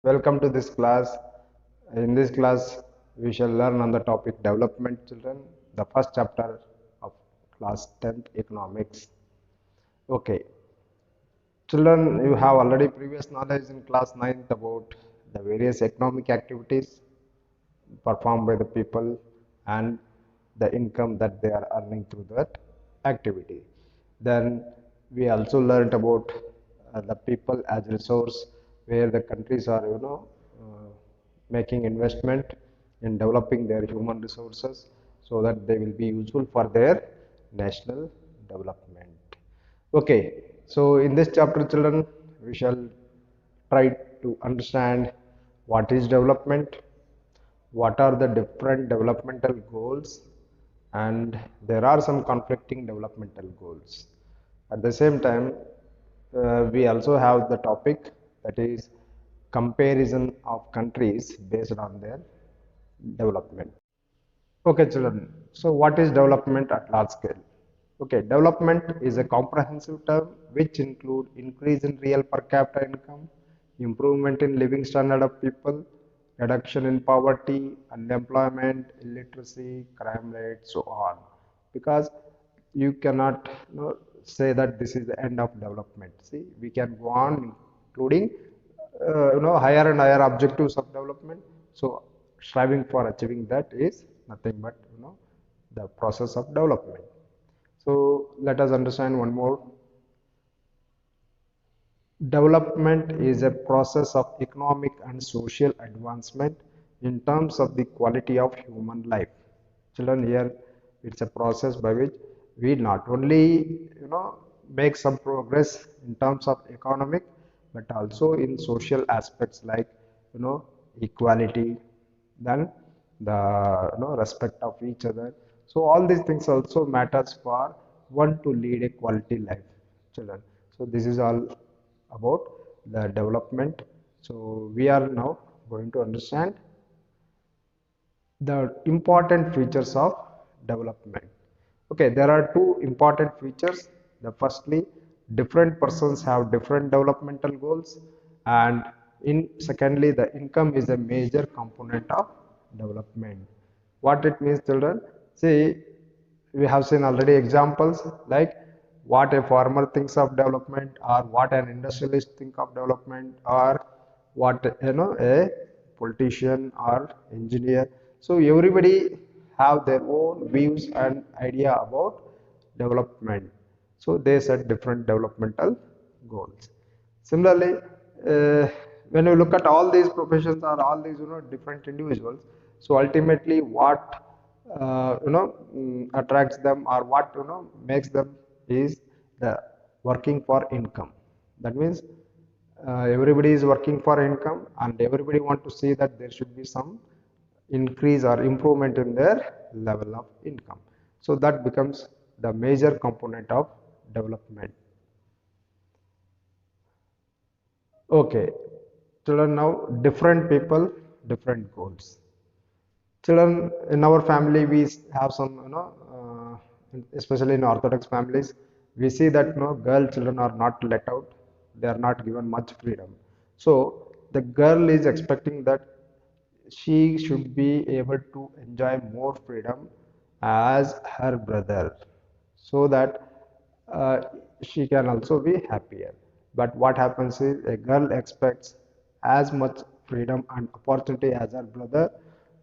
Welcome to this class. In this class, we shall learn on the topic development children, the first chapter of class 10th economics. Okay, children, you have already previous knowledge in class 9th about the various economic activities performed by the people and the income that they are earning through that activity. Then we also learned about the people as resource where the countries are making investment in developing their human resources so that they will be useful for their national development. Okay, so in this chapter children we shall try to understand what is development, what are the different developmental goals, and there are some conflicting developmental goals. At the same time, we also have the topic that is comparison of countries based on their development. Okay, children. So, what is development at large scale? Okay, development is a comprehensive term which include increase in real per capita income, improvement in living standard of people, reduction in poverty, unemployment, illiteracy, crime rate, so on. Because you cannot say that this is the end of development. See, we can go on including higher and higher objectives of development. So striving for achieving that is nothing but the process of development. So let us understand one more. Development is a process of economic and social advancement in terms of the quality of human life. Children, here it's a process by which we not only make some progress in terms of economic but also in social aspects like equality, then the respect of each other. So all these things also matters for one to lead a quality life, children. So this is all about the development. So we are now going to understand the important features of development. Okay, there are two important features. The firstly, different persons have different developmental goals, and in secondly, the income is a major component of development. What it means, children? See, we have seen already examples like what a farmer thinks of development, or what an industrialist think of development, or what a politician or engineer. So everybody have their own views and idea about development. So they set different developmental goals. Similarly, when you look at all these professions or all these different individuals, so ultimately what attracts them or what makes them is the working for income. That means everybody is working for income and everybody want to see that there should be some increase or improvement in their level of income. So that becomes the major component of development. Okay, children, now different people, different goals. Children, in our family, we have some, especially in Orthodox families, we see that girl children are not let out. They are not given much freedom. So the girl is expecting that she should be able to enjoy more freedom as her brother, so that uh, she can also be happier. But what happens is a girl expects as much freedom and opportunity as her brother,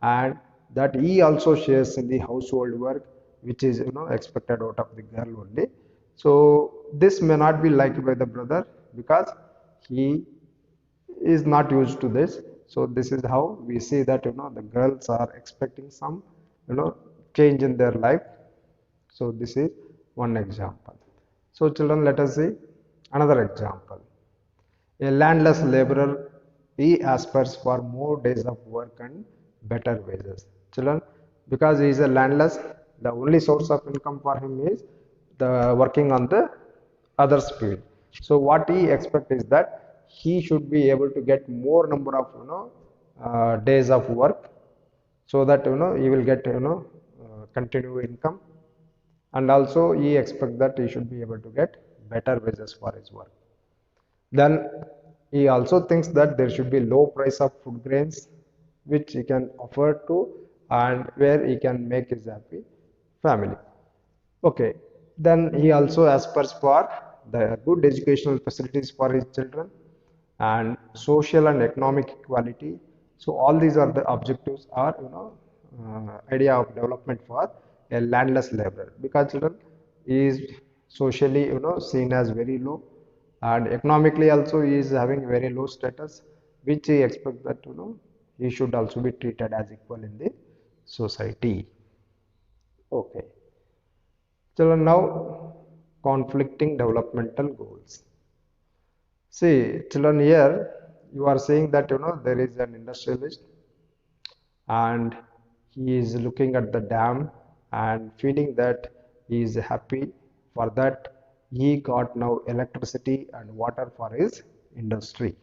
and that he also shares in the household work, which is expected out of the girl only. So this may not be liked by the brother because he is not used to this. So this is how we see that the girls are expecting some you know change in their life. So this is one example. So children, let us see another example. A landless laborer, he aspires for more days of work and better wages. Children, because he is a landless, the only source of income for him is the working on the other field. So what he expects is that he should be able to get more number of days of work, so that he will get continue income, and also he expects that he should be able to get better wages for his work. Then he also thinks that there should be low price of food grains which he can afford to and where he can make his happy family. Okay, then he also aspires for the good educational facilities for his children and social and economic equality. So all these are the objectives are idea of development for a landless laborer because children is socially seen as very low and economically also he is having very low status which he expects that he should also be treated as equal in the society. Okay. Children, now conflicting developmental goals. See, children, here you are saying that there is an industrialist and he is looking at the dam and feeling that he is happy for that he got now electricity and water for his industry.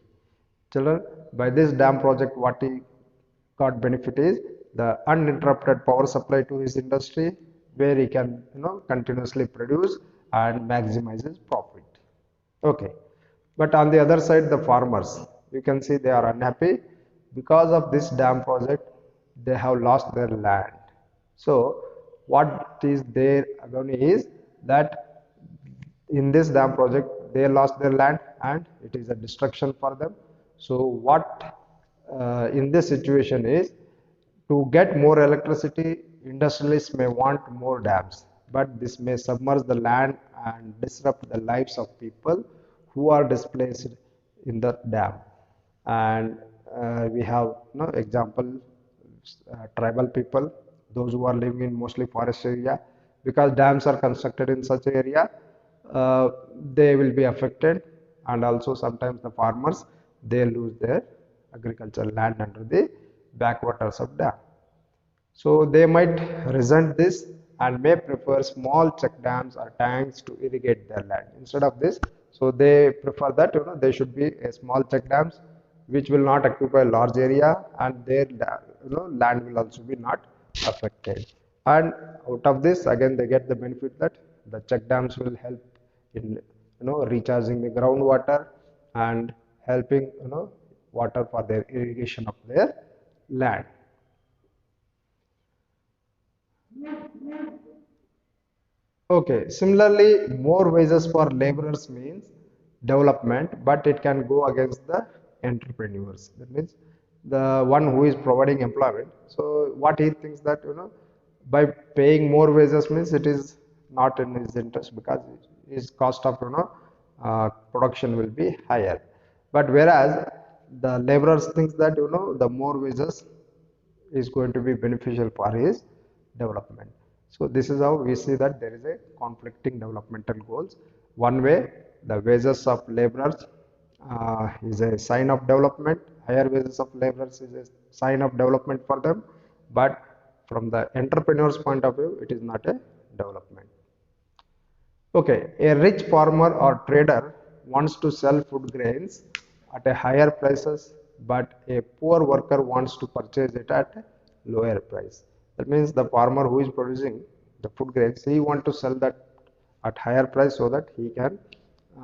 Children, by this dam project, what he got benefit is the uninterrupted power supply to his industry, where he can continuously produce and maximize his profit. Okay, but on the other side, the farmers, you can see they are unhappy because of this dam project. They have lost their land. So, what is their agony is that in this dam project they lost their land and it is a destruction for them. So what in this situation is to get more electricity, industrialists may want more dams, but this may submerge the land and disrupt the lives of people who are displaced in the dam. And we have example tribal people, those who are living in mostly forest area, because dams are constructed in such area, they will be affected, and also sometimes the farmers they lose their agricultural land under the backwaters of dam. So they might resent this and may prefer small check dams or tanks to irrigate their land instead of this. So they prefer that they should be a small check dams which will not occupy a large area and their land will also be not affected. And out of this again they get the benefit that the check dams will help in recharging the groundwater and helping water for their irrigation of their land. Okay, similarly, more wages for laborers means development, but it can go against the entrepreneurs. That means the one who is providing employment. So what he thinks that by paying more wages means it is not in his interest because his cost of production will be higher. But whereas the laborers thinks that the more wages is going to be beneficial for his development. So this is how we see that there is a conflicting developmental goals. One way, the wages of laborers is a sign of development. Higher wages of laborers is a sign of development for them. But from the entrepreneur's point of view, it is not a development. Okay, a rich farmer or trader wants to sell food grains at a higher prices, but a poor worker wants to purchase it at a lower price. That means the farmer who is producing the food grains, he want to sell that at higher price so that he can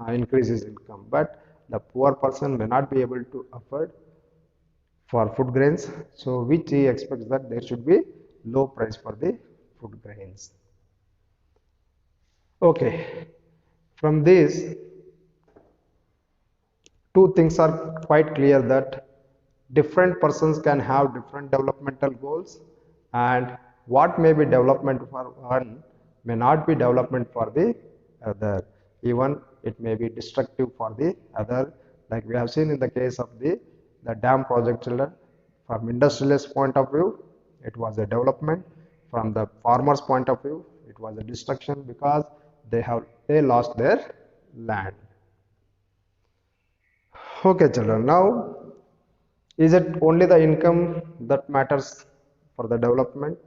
increase his income. But the poor person may not be able to afford for food grains, so which he expects that there should be low price for the food grains. Okay, from this, two things are quite clear that different persons can have different developmental goals and what may be development for one may not be development for the other. Even it may be destructive for the other, like we have seen in the case of the dam project children. From industrialist point of view, it was a development. From the farmer's point of view, it was a destruction because they lost their land. Okay, children. Now, is it only the income that matters for the development?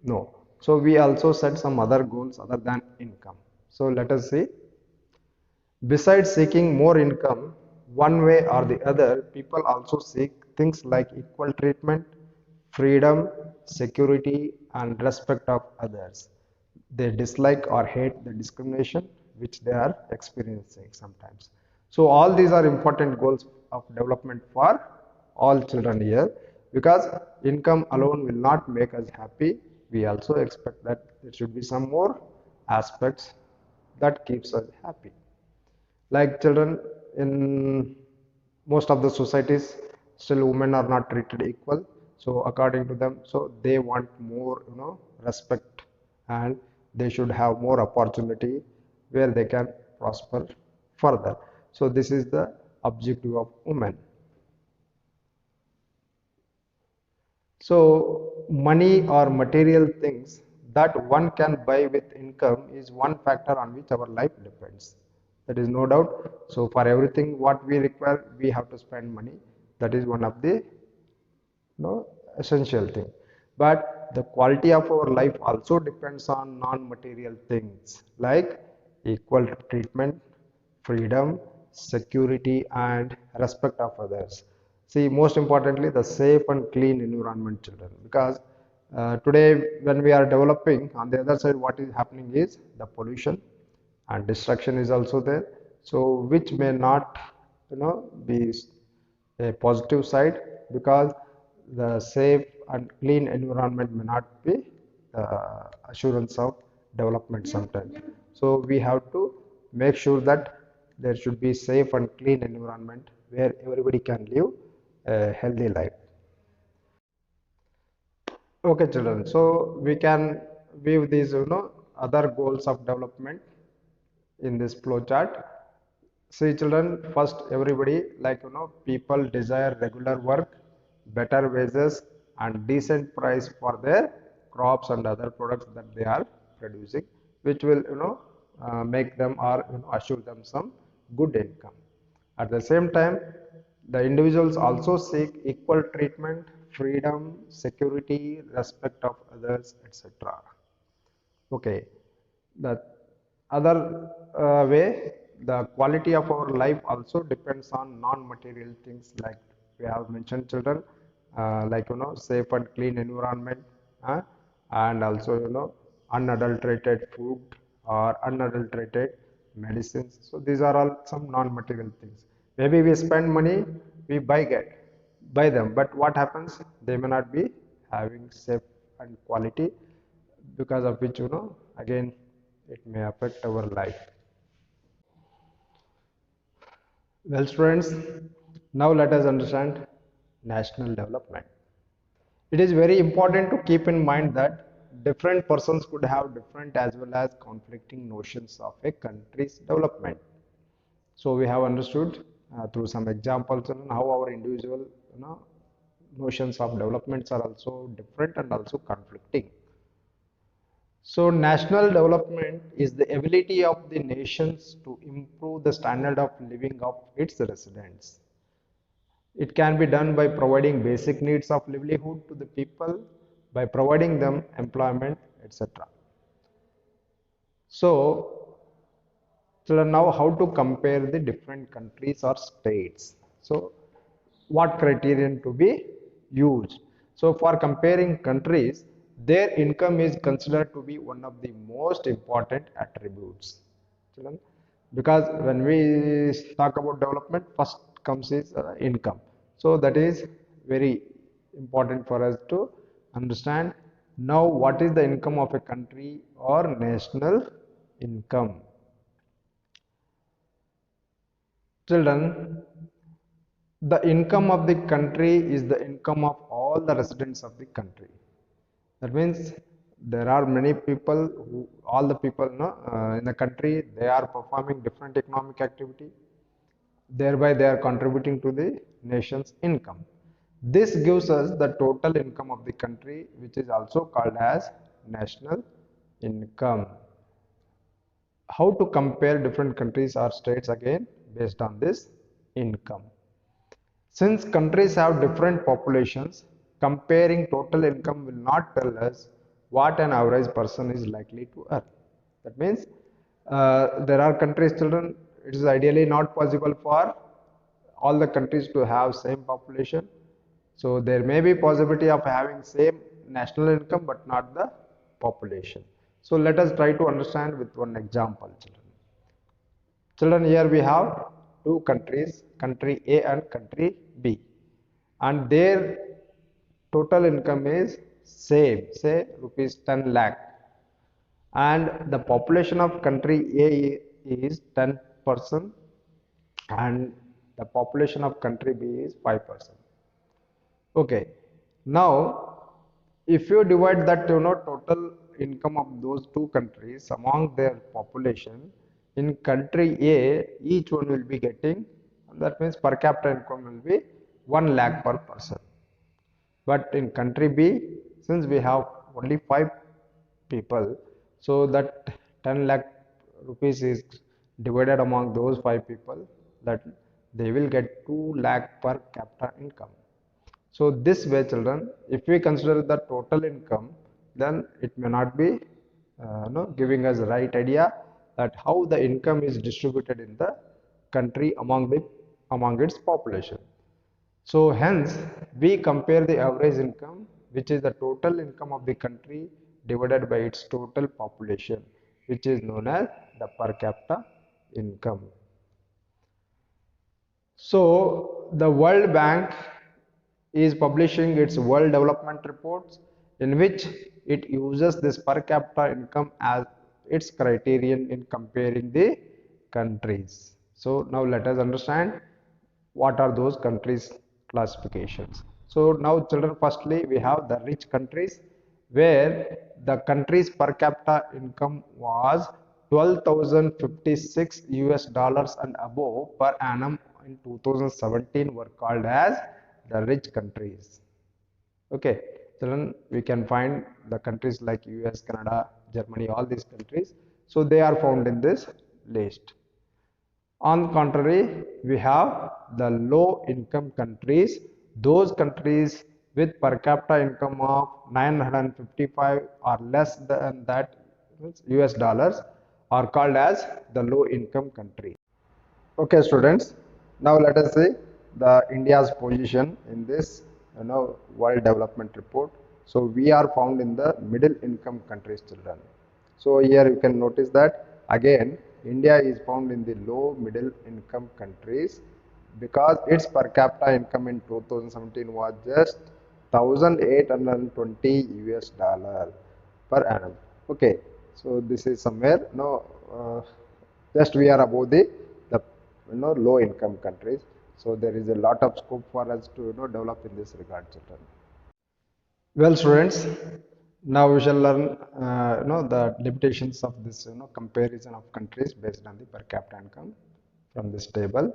No. So we also set some other goals other than income. So let us see. Besides seeking more income, one way or the other, people also seek things like equal treatment, freedom, security, and respect of others. They dislike or hate the discrimination which they are experiencing sometimes. So all these are important goals of development for all children here, because income alone will not make us happy. We also expect that there should be some more aspects that keeps us happy. Like children in most of the societies, still women are not treated equal. So according to them, so they want more, respect, and they should have more opportunity where they can prosper further. So this is the objective of women. So, money or material things that one can buy with income is one factor on which our life depends. That is no doubt. So, for everything what we require, we have to spend money. That is one of the essential thing. But the quality of our life also depends on non-material things like equal treatment, freedom, security, and respect of others. See, most importantly, the safe and clean environment, children, because today when we are developing, on the other side, what is happening is the pollution and destruction is also there. So, which may not, be a positive side, because the safe and clean environment may not be the assurance of development sometimes. So we have to make sure that there should be safe and clean environment where everybody can live a healthy life. Okay, children. So we can view these, other goals of development in this flow chart. See, children, first everybody, like people desire regular work, better wages, and decent price for their crops and other products that they are producing, which will make them or assure them some good income. At the same time, the individuals also seek equal treatment, freedom, security, respect of others, etc. Okay, the other way, the quality of our life also depends on non-material things like we have mentioned, children, like safe and clean environment, uh, and also unadulterated food or unadulterated medicines. So these are all some non-material things. Maybe we spend money, we buy them, but what happens? They may not be having safe and quality, because of which again it may affect our life. Well, students, now let us understand national development. It is very important to keep in mind that different persons could have different as well as conflicting notions of a country's development. So we have understood through some examples on how our individual notions of developments are also different and also conflicting. So, national development is the ability of the nations to improve the standard of living of its residents. It can be done by providing basic needs of livelihood to the people, by providing them employment, etc. So, children, now how to compare the different countries or states. So, what criterion to be used? So, for comparing countries, their income is considered to be one of the most important attributes. Children, because when we talk about development, first comes is income. So, that is very important for us to understand. Now, what is the income of a country or national income? Children, the income of the country is the income of all the residents of the country. That means there are many people who, all the people in the country, they are performing different economic activity. Thereby, they are contributing to the nation's income. This gives us the total income of the country, which is also called as national income. How to compare different countries or states again based on this income? Since countries have different populations, comparing total income will not tell us what an average person is likely to earn. That means there are countries, children, it is ideally not possible for all the countries to have same population. So there may be possibility of having same national income but not the population. So let us try to understand with one example, children. Children, here we have two countries, country A and country B, and their total income is same, say rupees 10 lakh, and the population of country A is 10% and the population of country B is 5%. Okay, now if you divide that total income of those two countries among their population, in country A each one will be getting, that means per capita income will be 1 lakh per person. But in country B, since we have only 5 people, so that 10 lakh rupees is divided among those 5 people, that they will get 2 lakh per capita income. So this way, children, if we consider the total income, then it may not be giving us the right idea that how the income is distributed in the country among its population. So hence we compare the average income, which is the total income of the country divided by its total population, which is known as the per capita income. So the World Bank is publishing its World Development Reports, in which it uses this per capita income as its criterion in comparing the countries. So now let us understand what are those countries classifications. So now children, firstly we have the rich countries, where the country's per capita income was 12,056 US dollars and above per annum in 2017 were called as the rich countries. Okay, children, we can find the countries like US, Canada, Germany, all these countries. So they are found in this list. On the contrary, we have the low income countries. Those countries with per capita income of 955 or less than that US dollars are called as the low income country. Okay, students. Now let us see the India's position in this World Development Report. So we are found in the middle income countries, children. So here you can notice that again India is found in the low middle income countries because its per capita income in 2017 was just 1,820 US dollar per annum. Okay, so this is somewhere just we are above the low income countries. So there is a lot of scope for us to develop in this regard, children. Well, students, now we shall learn the limitations of this comparison of countries based on the per capita income from this table.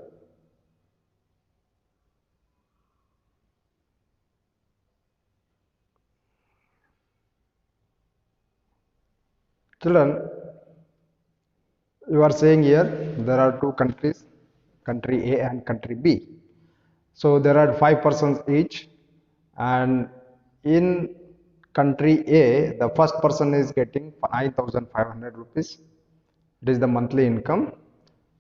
Children, you are saying here there are two countries, country A and country B. So there are 5 persons each, and in country A, the first person is getting 9,500 rupees. It is the monthly income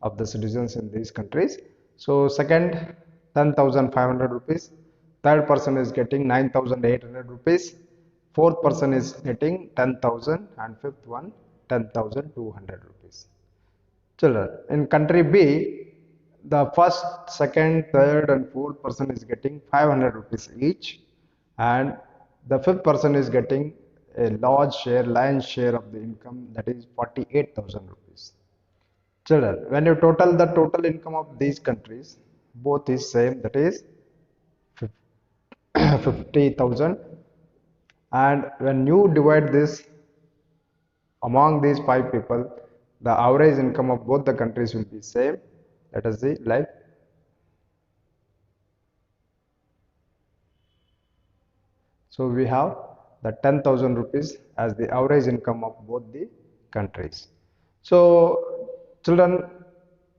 of the citizens in these countries. So second, 10,500 rupees. Third person is getting 9,800 rupees. Fourth person is getting 10,000 and fifth one 10,200 rupees. Children, in country B, the first, second, third and fourth person is getting 500 rupees each, and the fifth person is getting a large share, lion's share of the income, that is 48,000 rupees. Children, when you total the total income of these countries, both is same, that is 50,000, and when you divide this among these 5 people, the average income of both the countries will be same. Let us see, like so we have the 10,000 rupees as the average income of both the countries. So children,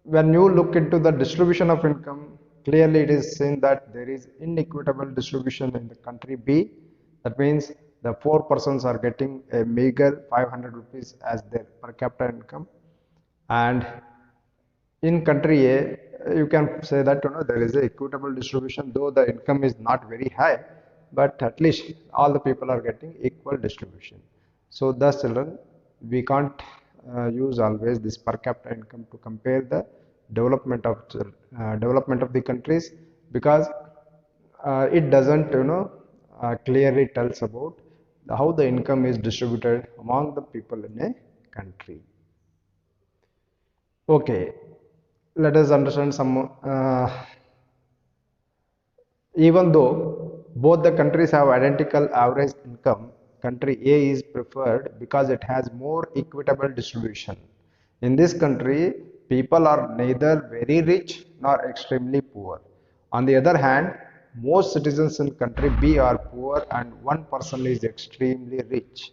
when you look into the distribution of income, clearly it is seen that there is inequitable distribution in the country B. That means the 4 persons are getting a meager 500 rupees as their per capita income, and in country A, you can say that there is a equitable distribution, though the income is not very high, but at least all the people are getting equal distribution. So thus children, we can't use always this per capita income to compare the development of the countries, because it doesn't clearly tells about how the income is distributed among the people in a country. Okay, let us understand some. Even though both the countries have identical average income, country A is preferred because it has more equitable distribution. In this country, people are neither very rich nor extremely poor. On the other hand, most citizens in country B are poor and one person is extremely rich.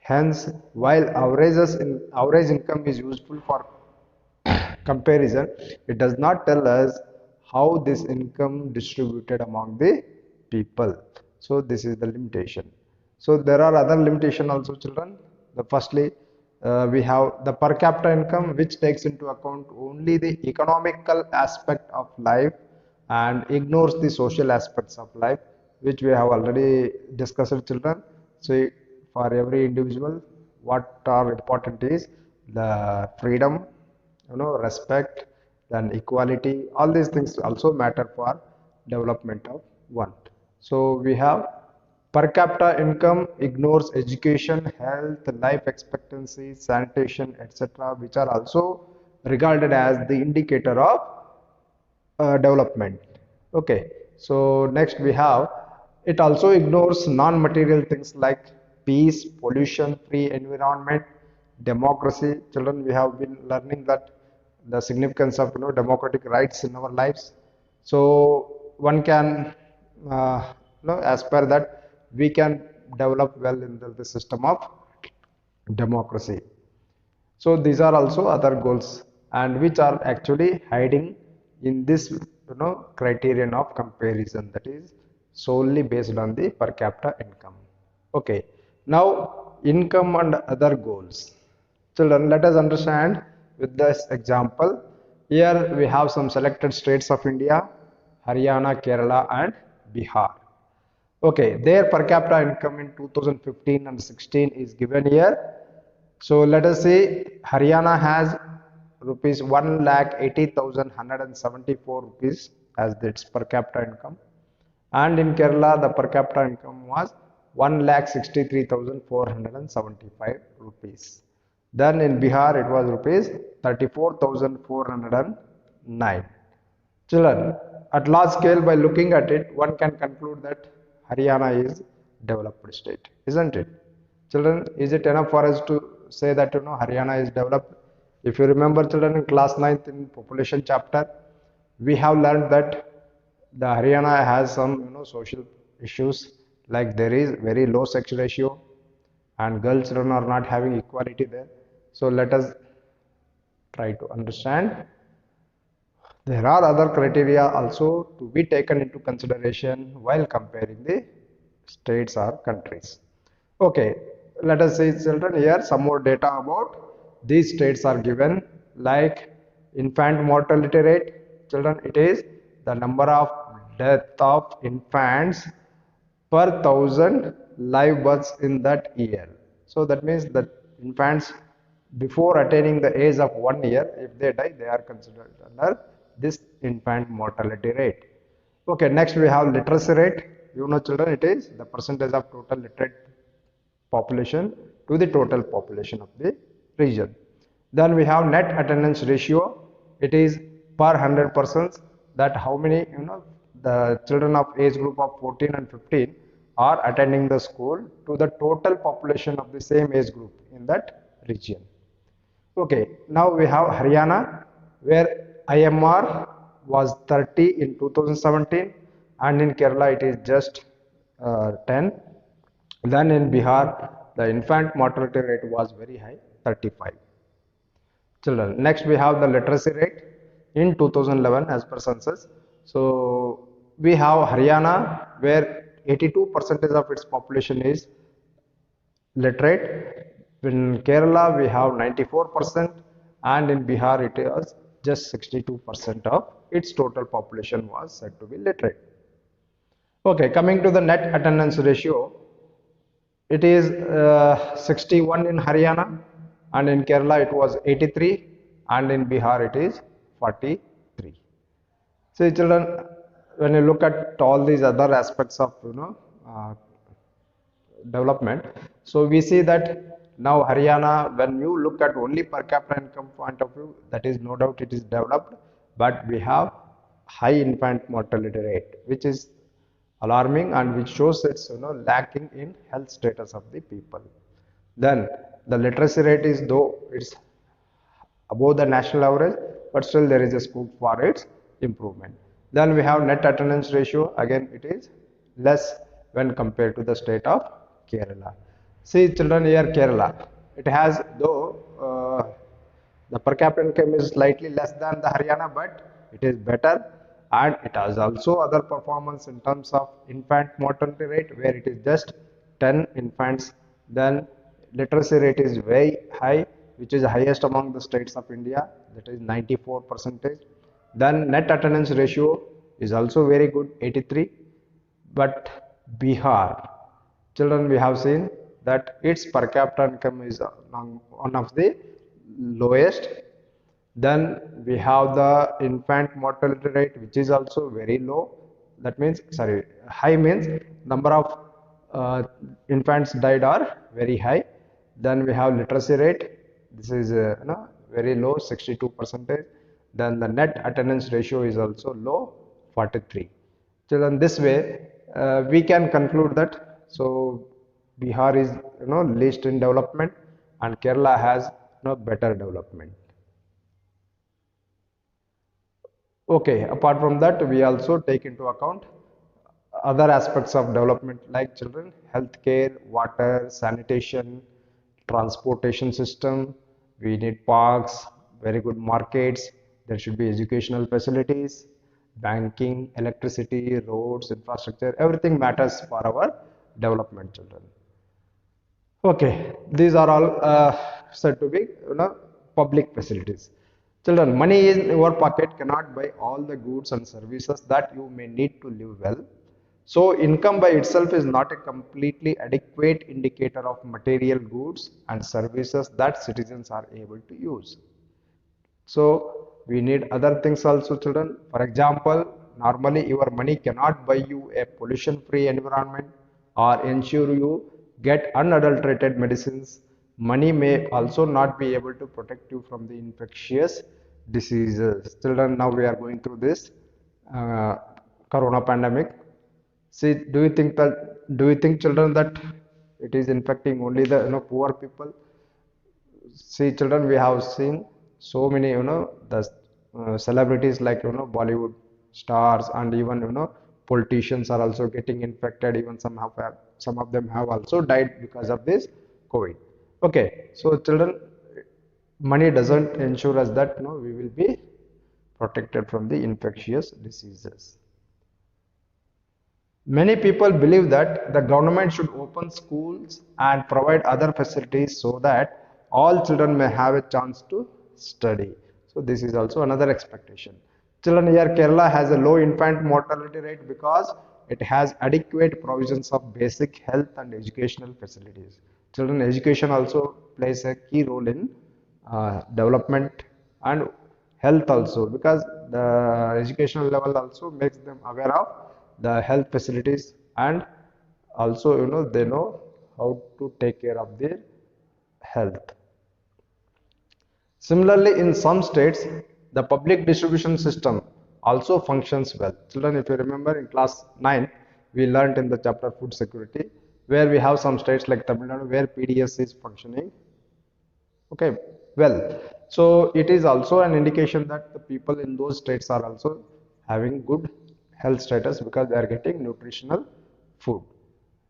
Hence, while average income is useful for comparison, it does not tell us how this income distributed among the people. So this is the limitation. So there are other limitation also, children. The firstly, we have the per capita income, which takes into account only the economical aspect of life and ignores the social aspects of life, which we have already discussed, children. So for every individual, what are important is the freedom, respect, then equality, all these things also matter for development of one. So we have per capita income ignores education, health, life expectancy, sanitation, etc., which are also regarded as the indicator of development. Okay, so next we have, it also ignores non-material things like peace, pollution free environment, democracy. Children, we have been learning that the significance of democratic rights in our lives. So one can aspire that we can develop well in the system of democracy. So these are also other goals, and which are actually hiding in this criterion of comparison, that is solely based on the per capita income. Okay, now income and other goals. Children, let us understand with this example. Here we have some selected states of India: Haryana, Kerala, and Bihar. Okay, their per capita income in 2015 and 16 is given here. So let us say Haryana has rupees 1,80,174 rupees as its per capita income, and in Kerala the per capita income was 1,63,475 rupees. Then in Bihar it was rupees 34,409. Children, at large scale, by looking at it, one can conclude that Haryana is developed state, isn't it? Children, is it enough for us to say that Haryana is developed? If you remember, children, in class 9th in population chapter, we have learned that the Haryana has some social issues, like there is very low sex ratio and girls children are not having equality there. So let us try to understand. There are other criteria also to be taken into consideration while comparing the states or countries. Okay, let us see, children, here some more data about these states are given, like infant mortality rate. Children, it is the number of death of infants per thousand live births in that year. So that means that infants before attaining the age of 1 year, if they die, they are considered under this infant mortality rate. Okay, next we have literacy rate. Children, it is the percentage of total literate population to the total population of the region. Then we have net attendance ratio. It is per 100 persons, that how many the children of age group of 14 and 15 are attending the school to the total population of the same age group in that region. Okay, now we have Haryana, where IMR was 30 in 2017, and in Kerala it is just 10. Then in Bihar, the infant mortality rate was very high, 35 children. Next we have the literacy rate in 2011 as per census. So we have Haryana, where 82% of its population is literate. In Kerala we have 94%, and in Bihar it is just 62% of its total population was said to be literate. Okay, coming to the net attendance ratio, it is 61 in Haryana, and in Kerala it was 83, and in Bihar it is 43. See, children, when you look at all these other aspects of uh, development, so we see that now Haryana, when you look at only per capita income point of view, that is no doubt it is developed, but we have high infant mortality rate, which is alarming and which shows it's lacking in health status of the people. Then the literacy rate is, though it's above the national average, but still there is a scope for its improvement. Then we have net attendance ratio. Again, it is less when compared to the state of Kerala. See, children, here Kerala, it has though the per capita income is slightly less than the Haryana, but it is better, and it has also other performance in terms of infant mortality rate, where it is just 10 infants. Then literacy rate is very high, which is highest among the states of India, that is 94 percentage. Then net attendance ratio is also very good, 83. But Bihar, children, we have seen that its per capita income is one of the lowest. Then we have the infant mortality rate, which is also very low. That means, sorry, high means number of infants died are very high. Then we have literacy rate. This is very low, 62 percentage. Then the net attendance ratio is also low, 43. Children, this way we can conclude that so Bihar is least in development and Kerala has better development. Okay, apart from that, we also take into account other aspects of development like children, healthcare, water, sanitation, transportation system. We need parks, very good markets. There should be educational facilities, banking, electricity, roads, infrastructure. Everything matters for our development, children. Okay, these are all said to be public facilities. Children, money in your pocket cannot buy all the goods and services that you may need to live well. So, income by itself is not a completely adequate indicator of material goods and services that citizens are able to use. So we need other things also, children. For example, normally your money cannot buy you a pollution-free environment or ensure you get unadulterated medicines. Money may also not be able to protect you from the infectious diseases. Children, now we are going through this uh, corona pandemic. See, do you think, children, that it is infecting only the poor people? See, children, we have seen so many the celebrities like Bollywood stars and even politicians are also getting infected. Even some of them have also died because of this COVID. Okay, so children, money doesn't ensure us that we will be protected from the infectious diseases. Many people believe that the government should open schools and provide other facilities so that all children may have a chance to study. So this is also another expectation. Children, here Kerala has a low infant mortality rate because it has adequate provisions of basic health and educational facilities. Children, education also plays a key role in development and health also, because the educational level also makes them aware of the health facilities, and also they know how to take care of their health. Similarly, in some states, the public distribution system also functions well. Children, if you remember in class 9, we learnt in the chapter food security, where we have some states like Tamil Nadu where PDS is functioning okay well. So it is also an indication that the people in those states are also having good health status because they are getting nutritional food.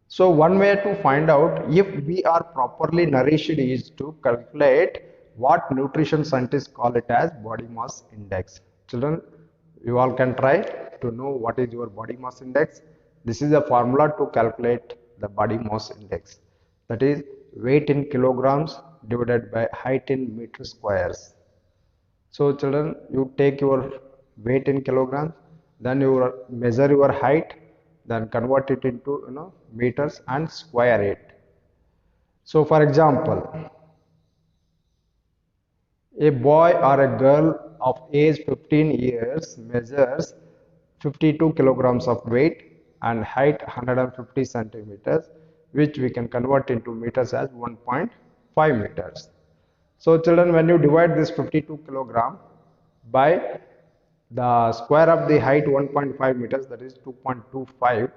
So one way to find out if we are properly nourished is to calculate what nutrition scientists call it as body mass index. Children, you all can try to know what is your body mass index. This is a formula to calculate the body mass index, that is weight in kilograms divided by height in meter squares. So children, you take your weight in kilograms, then you measure your height, then convert it into meters and square it. So for example, a boy or a girl of age 15 years measures 52 kilograms of weight and height 150 centimeters, which we can convert into meters as 1.5 meters. So children, when you divide this 52 kilogram by the square of the height 1.5 meters, that is 2.25,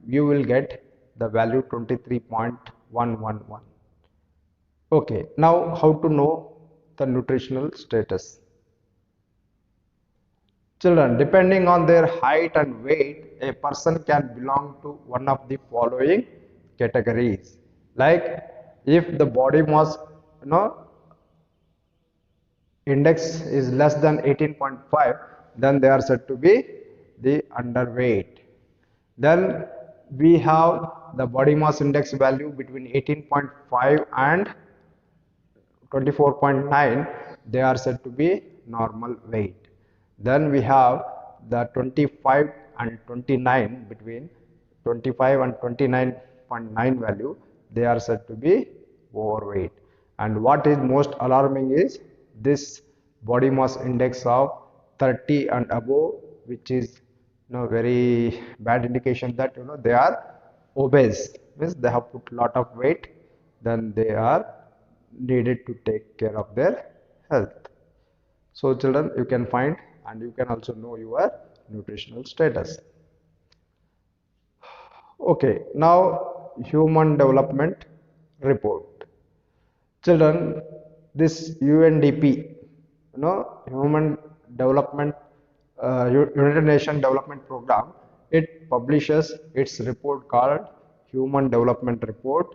you will get the value 23.111. Okay, now how to know the nutritional status? Children, depending on their height and weight, a person can belong to one of the following categories. Like if the body mass, you know, index is less than 18.5, then they are said to be the underweight. Then we have the body mass index value between 18.5 and 24.9, they are said to be normal weight. Then we have the 25 and 29, between 25 and 29.9 value, they are said to be overweight. And what is most alarming is this body mass index of 30 and above, which is very bad indication that they are obese, means they have put lot of weight, then they are needed to take care of their health. So children, you can find and you can also know your nutritional status. Okay, now human development report. Children, this UNDP, Human Development, United Nations Development Program, it publishes its report called Human Development Report,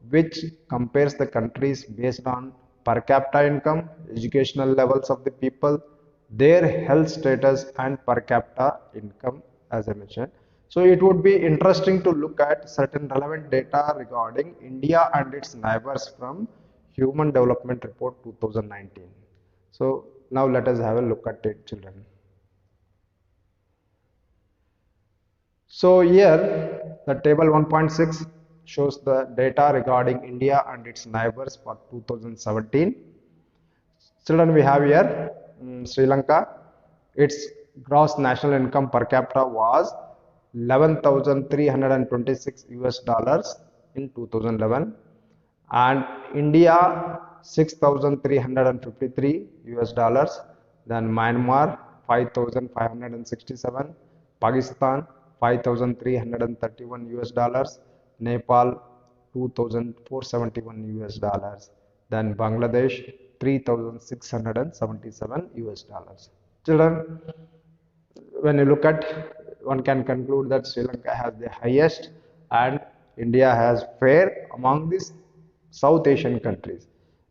which compares the countries based on per capita income, educational levels of the people, their health status, and per capita income, as I mentioned. So it would be interesting to look at certain relevant data regarding India and its neighbors from Human Development Report 2019. So now let us have a look at it, children. So here the table 1.6 shows the data regarding India and its neighbors for 2017. Children, we have here Sri Lanka. Its gross national income per capita was 11,326 US dollars in 2011, and India 6,353 US dollars, then Myanmar 5,567, Pakistan 5,331 US dollars, Nepal 2,471 US dollars, then Bangladesh 3,677 US dollars. Children, when you look at, one can conclude that Sri Lanka has the highest and India has fair among these South Asian countries.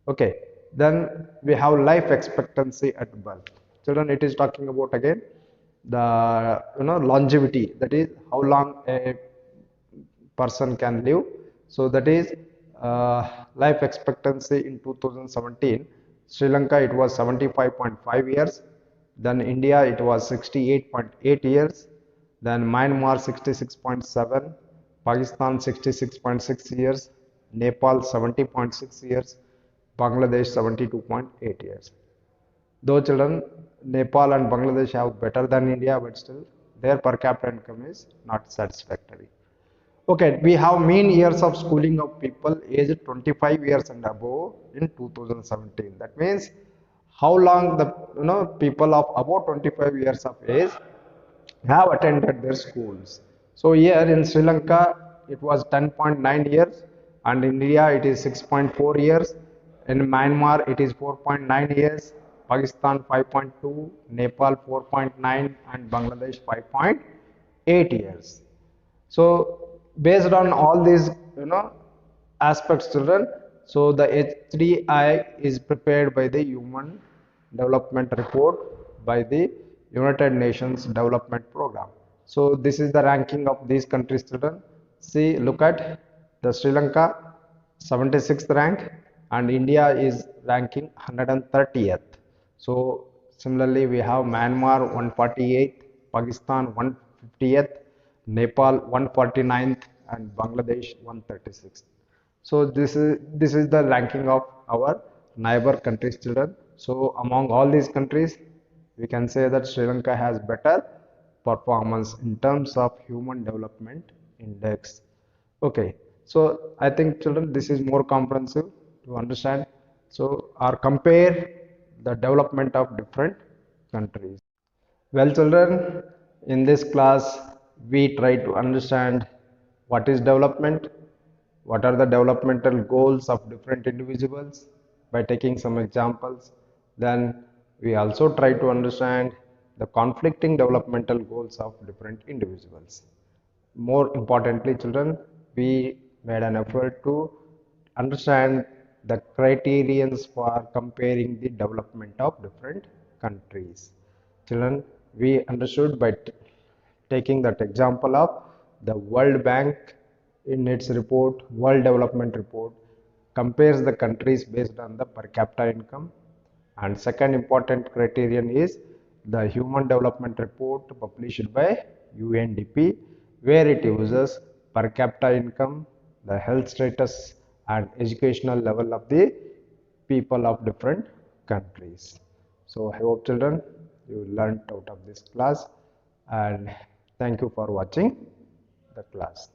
Okay, then we have life expectancy at birth. Children, it is talking about again the longevity, that is how long a person can live. So that is life expectancy in 2017. Sri Lanka, it was 75.5 years. Then India, it was 68.8 years. Then Myanmar 66.7, Pakistan 66.6 years, Nepal 70.6 years, Bangladesh 72.8 years. Though children, Nepal and Bangladesh have better than India, but still their per capita income is not satisfactory. Okay, we have mean years of schooling of people aged 25 years and above in 2017. That means how long the people of above 25 years of age have attended their schools. So here in Sri Lanka it was 10.9 years, and in India it is 6.4 years, in Myanmar it is 4.9 years, Pakistan 5.2, Nepal 4.9, and Bangladesh 5.8 years. So based on all these aspects, children, so the H3I is prepared by the Human Development Report by the United Nations Development Program. So this is the ranking of these countries, children. See, look at the Sri Lanka 76th rank, and India is ranking 130th. So similarly we have Myanmar 148th, Pakistan 150th, Nepal 149th, and Bangladesh 136th. So this is the ranking of our neighbor countries, children. So among all these countries, we can say that Sri Lanka has better performance in terms of Human Development Index. Okay, so I think children, this is more comprehensive to understand. So, or compare the development of different countries. Well, children, in this class, we try to understand what is development, what are the developmental goals of different individuals by taking some examples. Then we also try to understand the conflicting developmental goals of different individuals. More importantly, children, we made an effort to understand the criterions for comparing the development of different countries. Children, we understood by taking that example of the World Bank in its report, World Development Report, compares the countries based on the per capita income. And second important criterion is the Human Development Report published by UNDP, where it uses per capita income, the health status, and educational level of the people of different countries. So I hope children you learned out of this class, and thank you for watching the class.